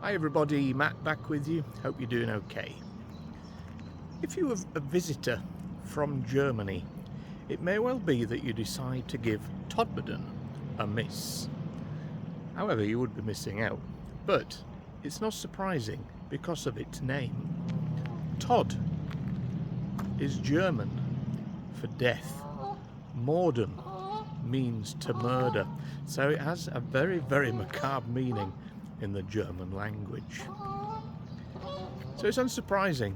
Hi everybody, Matt back with you. Hope you're doing okay. If you are a visitor from Germany, it may well be that you decide to give Todmorden a miss. However, you would be missing out. But it's not surprising because of its name. Tod is German for death. Morden means to murder. So it has a very, very macabre meaning in the German language. So it's unsurprising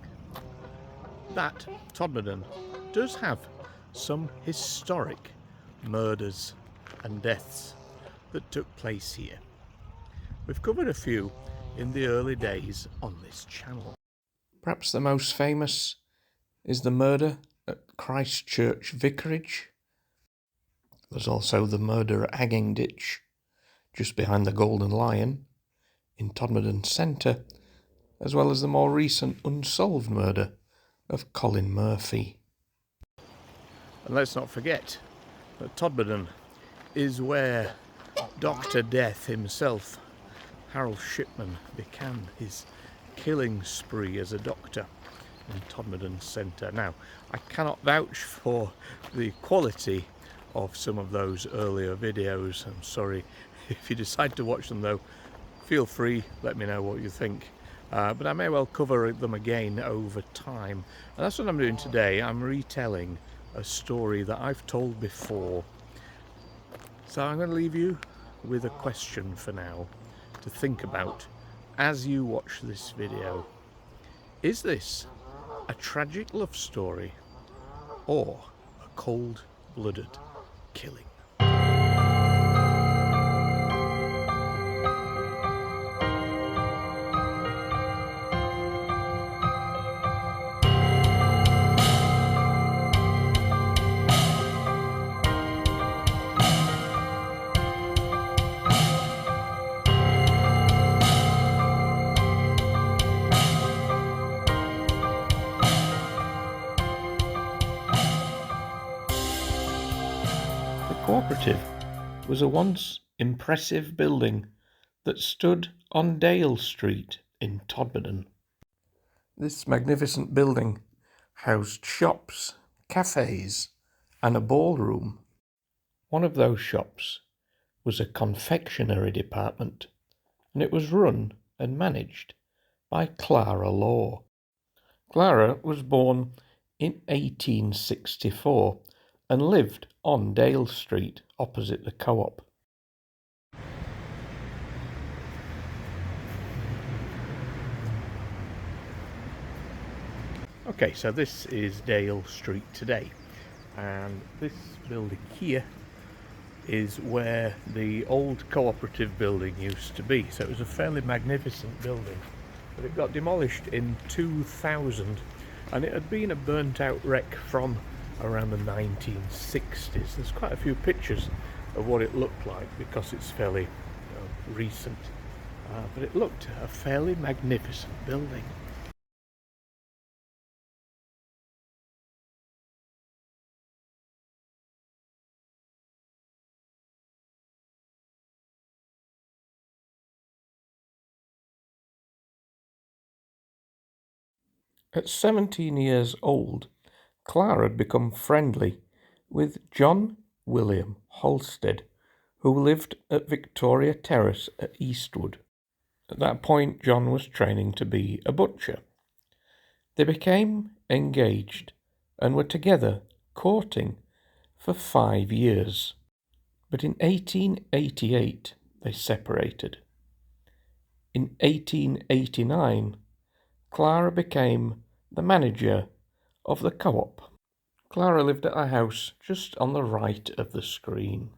that Todmorden does have some historic murders and deaths that took place here. We've covered a few in the early days on this channel. Perhaps the most famous is the murder at Christchurch Vicarage. There's also the murder at Hanging Ditch, just behind the Golden Lion, in Todmorden Centre, as well as the more recent unsolved murder of Colin Murphy. And let's not forget that Todmorden is where Dr. Death himself, Harold Shipman, began his killing spree as a doctor in Todmorden Centre. Now, I cannot vouch for the quality of some of those earlier videos. I'm sorry. If you decide to watch them though, feel free, let me know what you think. But I may well cover them again over time. And that's what I'm doing today. I'm retelling a story that I've told before. So I'm going to leave you with a question for now to think about as you watch this video. Is this a tragic love story or a cold-blooded killing? The cooperative was a once impressive building that stood on Dale Street in Todmorden. This magnificent building housed shops, cafes, and a ballroom. One of those shops was a confectionery department, and it was run and managed by Clara Law. Clara was born in 1864 and lived on Dale Street opposite the Co-op. Okay, so this is Dale Street today, and this building here is where the old cooperative building used to be. So it was a fairly magnificent building, but it got demolished in 2000, and it had been a burnt out wreck from around the 1960s. There's quite a few pictures of what it looked like because it's fairly recent, but it looked a fairly magnificent building. At 17 years old, Clara had become friendly with John William Halstead, who lived at Victoria Terrace at Eastwood. At that point, John was training to be a butcher. They became engaged and were together courting for 5 years. But in 1888, they separated. In 1889, Clara became the manager of the Co-op. Clara lived at a house just on the right of the screen.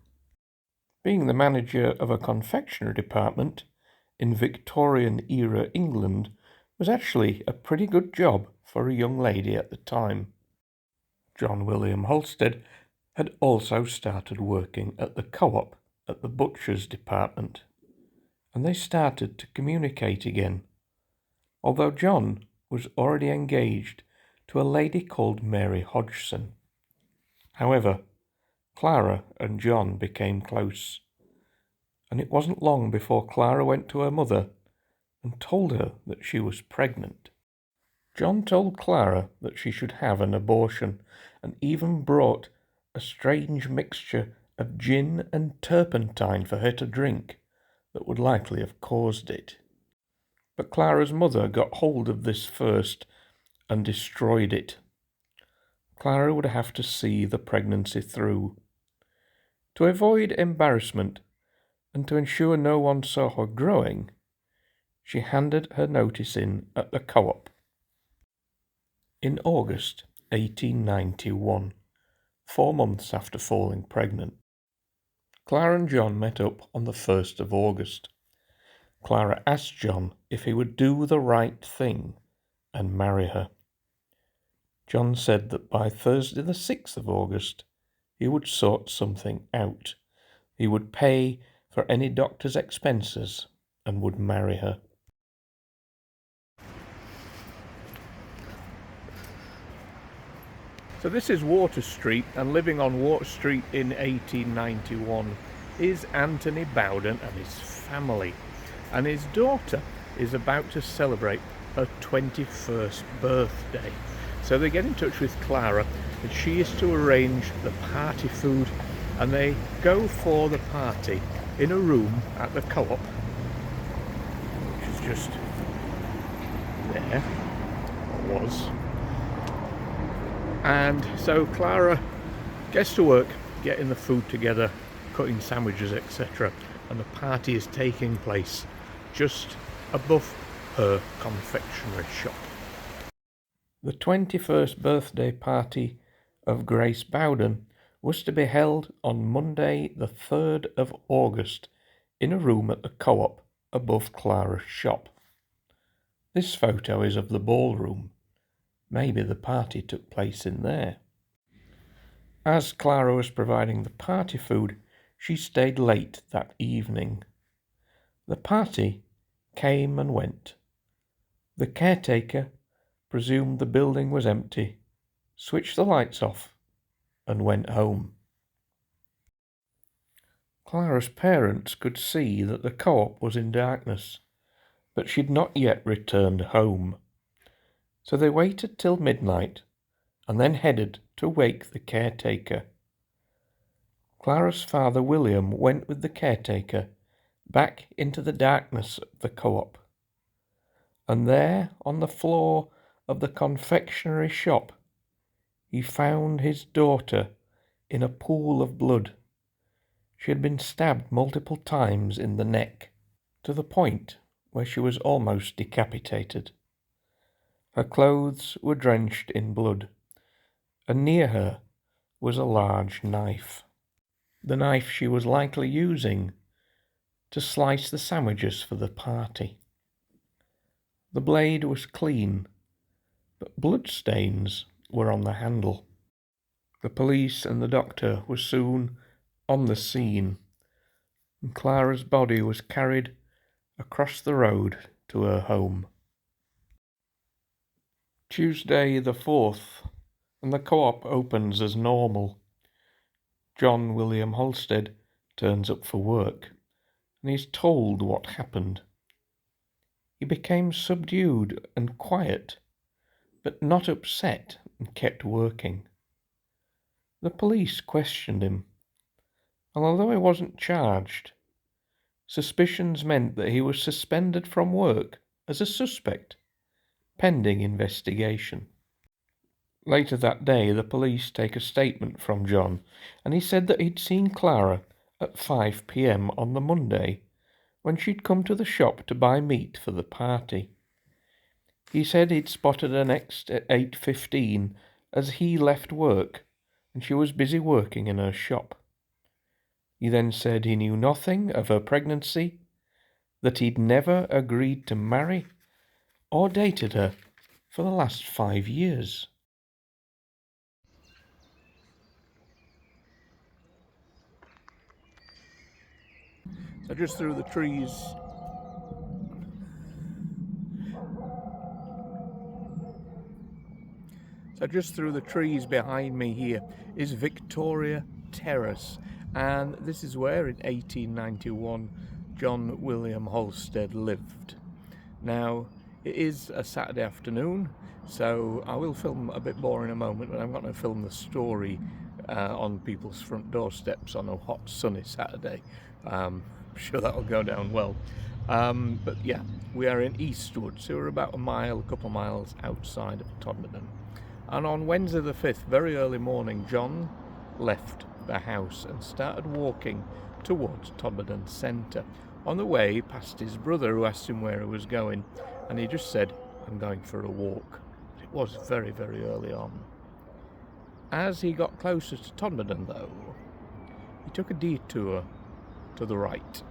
Being the manager of a confectionery department in Victorian-era England was actually a pretty good job for a young lady at the time. John William Halstead had also started working at the Co-op at the butcher's department, and they started to communicate again, although John was already engaged to a lady called Mary Hodgson. However, Clara and John became close, and it wasn't long before Clara went to her mother and told her that she was pregnant. John told Clara that she should have an abortion, and even brought a strange mixture of gin and turpentine for her to drink that would likely have caused it. But Clara's mother got hold of this first and destroyed it. Clara would have to see the pregnancy through. To avoid embarrassment and to ensure no one saw her growing, she handed her notice in at the co-op. In August 1891, 4 months after falling pregnant, Clara and John met up on the 1st of August. Clara asked John if he would do the right thing and marry her. John said that by Thursday the 6th of August he would sort something out. He would pay for any doctor's expenses and would marry her. So this is Water Street, and living on Water Street in 1891 is Anthony Bowden and his family. And his daughter is about to celebrate her 21st birthday. So they get in touch with Clara, and she is to arrange the party food, and they go for the party in a room at the co-op, which is just there, or was. And so Clara gets to work getting the food together, cutting sandwiches, etc. And the party is taking place just above her confectionery shop. The 21st birthday party of Grace Bowden was to be held on Monday the 3rd of August in a room at the co-op above Clara's shop. This photo is of the ballroom. Maybe the party took place in there. As Clara was providing the party food, she stayed late that evening. The party came and went. The caretaker presumed the building was empty, switched the lights off, and went home. Clara's parents could see that the co-op was in darkness, but she'd not yet returned home. So they waited till midnight and then headed to wake the caretaker. Clara's father William went with the caretaker back into the darkness of the co-op, and there on the floor of the confectionery shop he found his daughter in a pool of blood. She had been stabbed multiple times in the neck, to the point where she was almost decapitated. Her clothes were drenched in blood, and near her was a large knife. The knife she was likely using to slice the sandwiches for the party. The blade was clean, but bloodstains were on the handle. The police and the doctor were soon on the scene, and Clara's body was carried across the road to her home. Tuesday the 4th, and the co-op opens as normal. John William Halstead turns up for work, and he's told what happened. He became subdued and quiet, but not upset, and kept working. The police questioned him, and although he wasn't charged, suspicions meant that he was suspended from work as a suspect, pending investigation. Later that day, the police take a statement from John, and he said that he'd seen Clara at 5 p.m. on the Monday, when she'd come to the shop to buy meat for the party. He said he'd spotted her next at 8:15 as he left work, and she was busy working in her shop. He then said he knew nothing of her pregnancy, that he'd never agreed to marry or dated her for the last 5 years. So just through the trees behind me here is Victoria Terrace, and this is where in 1891 John William Halstead lived. Now, it is a Saturday afternoon, so I will film a bit more in a moment, but I'm going to film the story on people's front doorsteps on a hot, sunny Saturday. I'm sure that'll go down well. But yeah, we are in Eastwood, so we're about a couple of miles outside of Todmorden. And on Wednesday the 5th, very early morning, John left the house and started walking towards Todmorden Centre. On the way, he passed his brother, who asked him where he was going, and he just said, "I'm going for a walk." It was very, very early on. As he got closer to Todmorden, though, he took a detour to the right.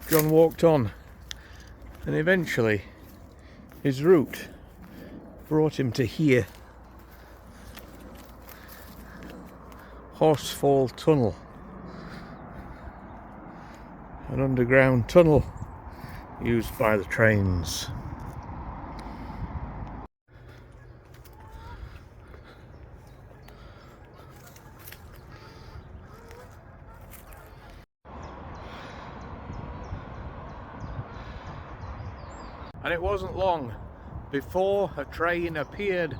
John walked on, and eventually his route brought him to here. Horsefall Tunnel, an underground tunnel used by the trains. And it wasn't long before a train appeared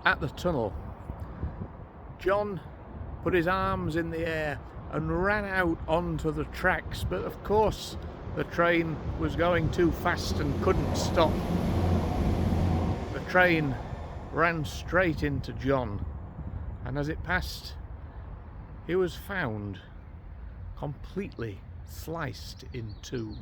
at the tunnel. John put his arms in the air and ran out onto the tracks, but of course the train was going too fast and couldn't stop. The train ran straight into John, and as it passed, he was found completely sliced in two.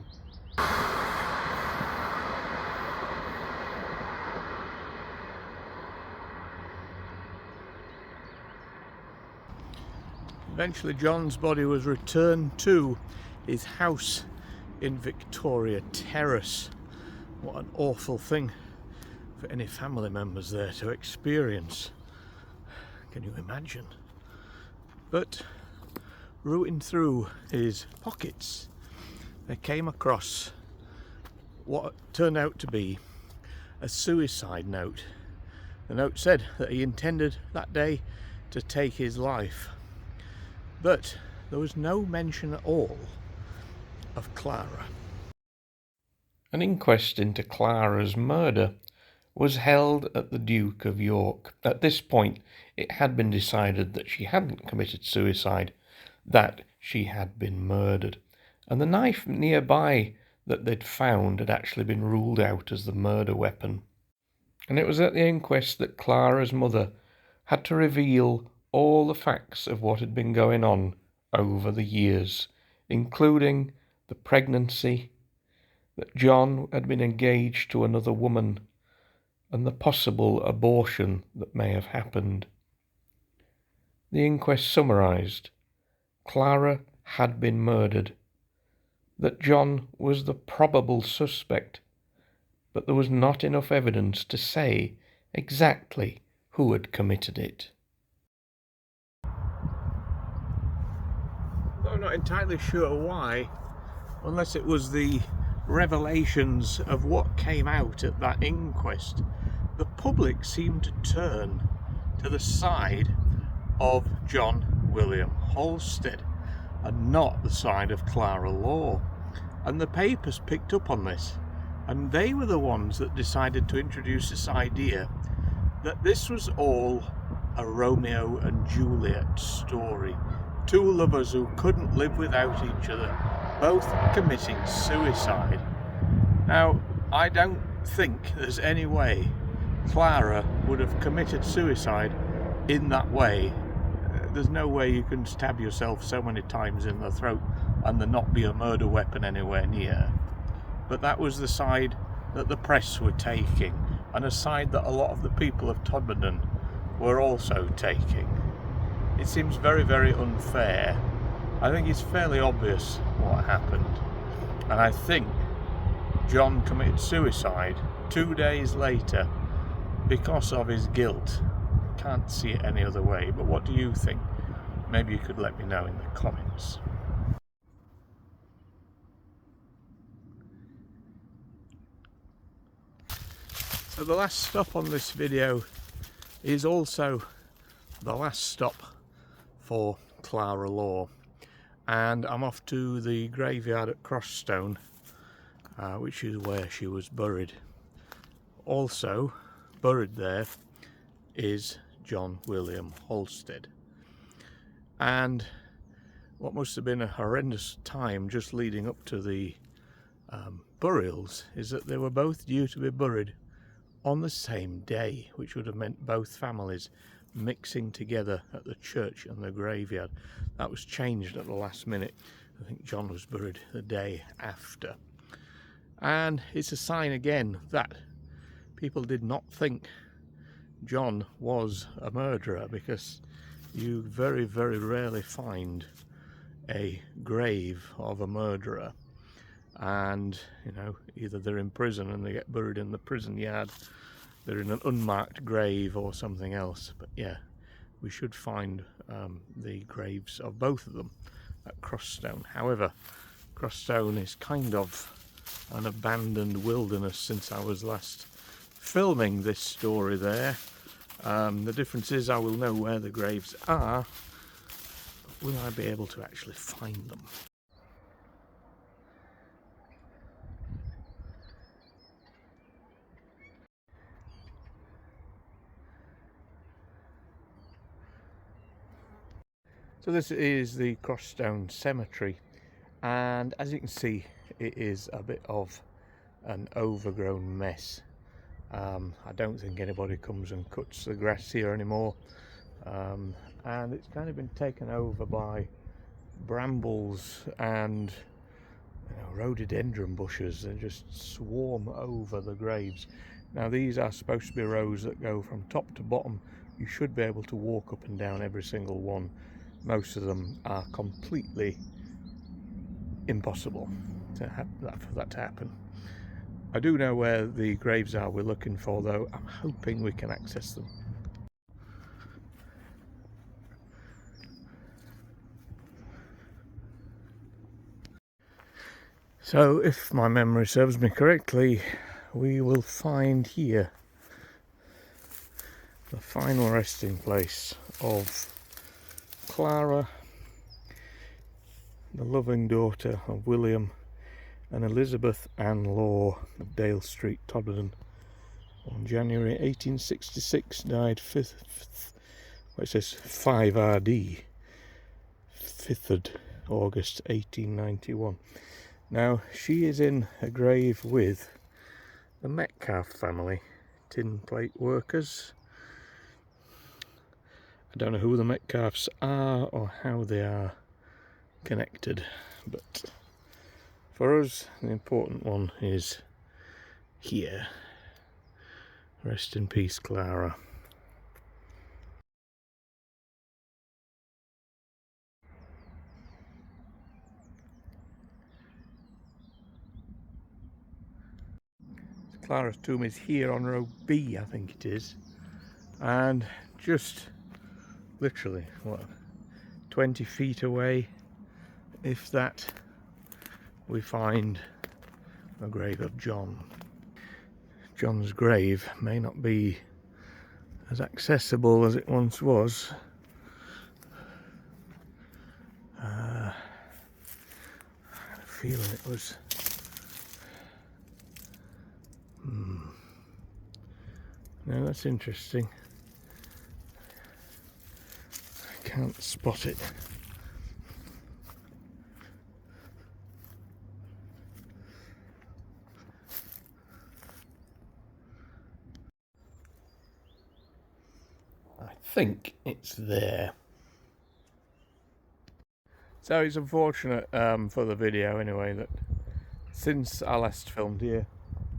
Eventually John's body was returned to his house in Victoria Terrace. What an awful thing for any family members there to experience. Can you imagine? But rooting through his pockets, they came across what turned out to be a suicide note. The note said that he intended that day to take his life. But there was no mention at all of Clara. An inquest into Clara's murder was held at the Duke of York. At this point, it had been decided that she hadn't committed suicide, that she had been murdered. And the knife nearby that they'd found had actually been ruled out as the murder weapon. And it was at the inquest that Clara's mother had to reveal all the facts of what had been going on over the years, including the pregnancy, that John had been engaged to another woman, and the possible abortion that may have happened. The inquest summarised: Clara had been murdered, that John was the probable suspect, but there was not enough evidence to say exactly who had committed it. I'm not entirely sure why, unless it was the revelations of what came out at that inquest. The public seemed to turn to the side of John William Halstead and not the side of Clara Law. And the papers picked up on this, and they were the ones that decided to introduce this idea that this was all a Romeo and Juliet story. Two lovers who couldn't live without each other, both committing suicide. Now, I don't think there's any way Clara would have committed suicide in that way. There's no way you can stab yourself so many times in the throat and there not be a murder weapon anywhere near. But that was the side that the press were taking, and a side that a lot of the people of Todmorden were also taking. It seems very, very unfair I think it's fairly obvious what happened, and I think John committed suicide 2 days later because of his guilt. Can't see it any other way, but what do you think? Maybe you could let me know in the comments. So the last stop on this video is also the last stop for Clara Law, and I'm off to the graveyard at Crossstone, which is where she was buried. Also buried there is John William Halstead, and what must have been a horrendous time just leading up to the burials is that they were both due to be buried on the same day, which would have meant both families mixing together at the church and the graveyard. That was changed at the last minute. I think John was buried the day after, and it's a sign again that people did not think John was a murderer, because you very, very rarely find a grave of a murderer, and you know, either they're in prison and they get buried in the prison yard, they're in an unmarked grave, or something else. But yeah, we should find the graves of both of them at Crossstone. However, Crossstone is kind of an abandoned wilderness since I was last filming this story there. The difference is I will know where the graves are, but will I be able to actually find them? So this is the Crossstone Cemetery, and as you can see, it is a bit of an overgrown mess. I don't think anybody comes and cuts the grass here anymore, and it's kind of been taken over by brambles and rhododendron bushes. They just swarm over the graves. Now these are supposed to be rows that go from top to bottom. You should be able to walk up and down every single one. Most of them are completely impossible for that to happen. I do know where the graves are we're looking for, though. I'm hoping we can access them. So if my memory serves me correctly, we will find here the final resting place of Clara, the loving daughter of William and Elizabeth Ann Law of Dale Street, Todmorden, on January 1866, died 5 RD, 5th August 1891. Now she is in a grave with the Metcalfe family, tin plate workers. I don't know who the Metcalfes are or how they are connected, but for us the important one is here. Rest in peace, Clara. Clara's tomb is here on row B, I think it is, and just literally, what, 20 feet away, if that, we find a grave of John. John's grave may not be as accessible as it once was. I had a feeling it was Now that's interesting. I can't spot it. I think it's there. So it's unfortunate for the video anyway that since I last filmed here,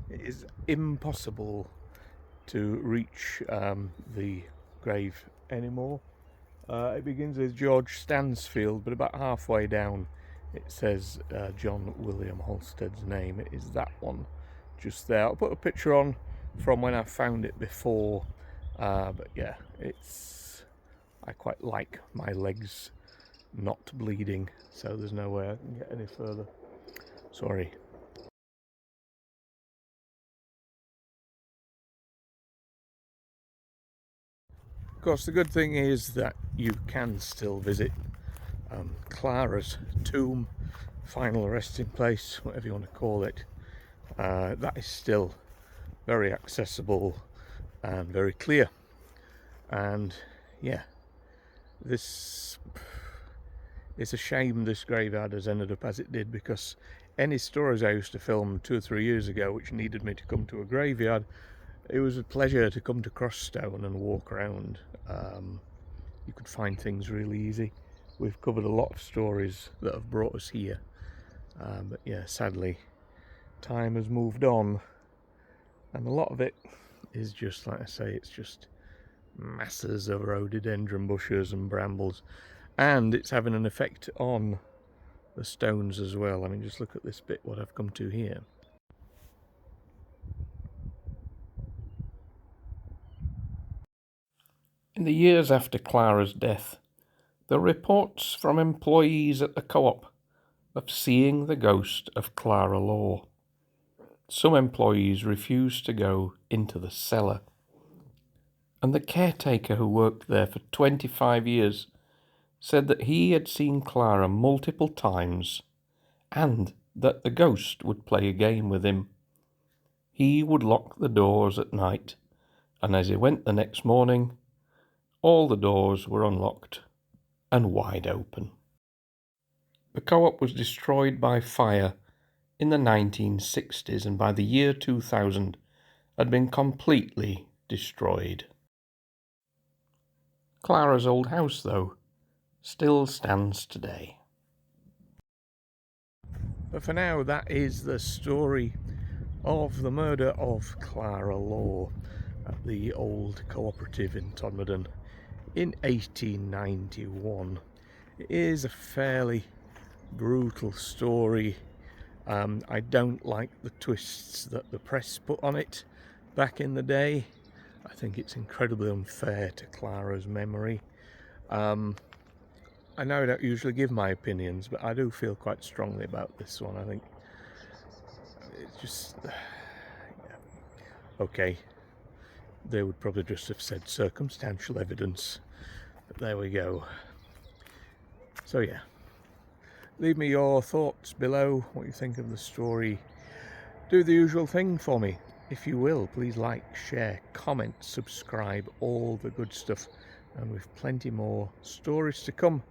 it is impossible to reach the grave anymore. It begins with George Stansfield, but about halfway down it says John William Halstead's name. It is that one just there. I'll put a picture on from when I found it before, but yeah, I quite like my legs not bleeding, so there's no way I can get any further. Sorry. Of course, the good thing is that you can still visit Clara's tomb, final resting place, whatever you want to call it. That is still very accessible and very clear. And yeah, it's a shame this graveyard has ended up as it did, because any stories I used to film 2 or 3 years ago which needed me to come to a graveyard, it was a pleasure to come to Crossstone and walk around. You could find things really easy. We've covered a lot of stories that have brought us here, but yeah, sadly time has moved on, and a lot of it is just, like I say, it's just masses of rhododendron bushes and brambles, and it's having an effect on the stones as well. I mean, just look at this bit, what I've come to here. In the years after Clara's death, there are reports from employees at the co-op of seeing the ghost of Clara Law. Some employees refused to go into the cellar, and the caretaker who worked there for 25 years said that he had seen Clara multiple times and that the ghost would play a game with him. He would lock the doors at night, and as he went the next morning, all the doors were unlocked and wide open. The co-op was destroyed by fire in the 1960s, and by the year 2000 had been completely destroyed. Clara's old house, though, still stands today. But for now, that is the story of the murder of Clara Law at the old cooperative in Todmorden in 1891. It is a fairly brutal story. I don't like the twists that the press put on it back in the day. I think it's incredibly unfair to Clara's memory. I know I don't usually give my opinions, but I do feel quite strongly about this one. I think it's just... yeah. Okay, they would probably just have said circumstantial evidence, but there we go. So yeah, leave me your thoughts below, what you think of the story. Do the usual thing for me. If you will, please like, share, comment, subscribe, all the good stuff. And we've plenty more stories to come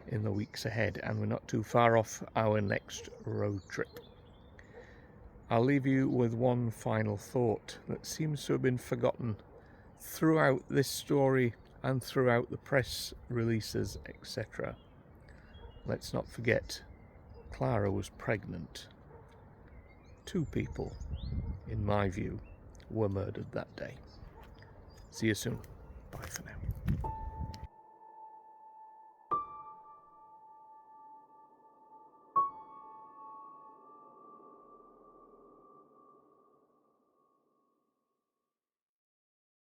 in the weeks ahead, and we're not too far off our next road trip. I'll leave you with one final thought that seems to have been forgotten throughout this story and throughout the press releases, etc. Let's not forget, Clara was pregnant. 2 people, in my view, were murdered that day. See you soon. Bye for now.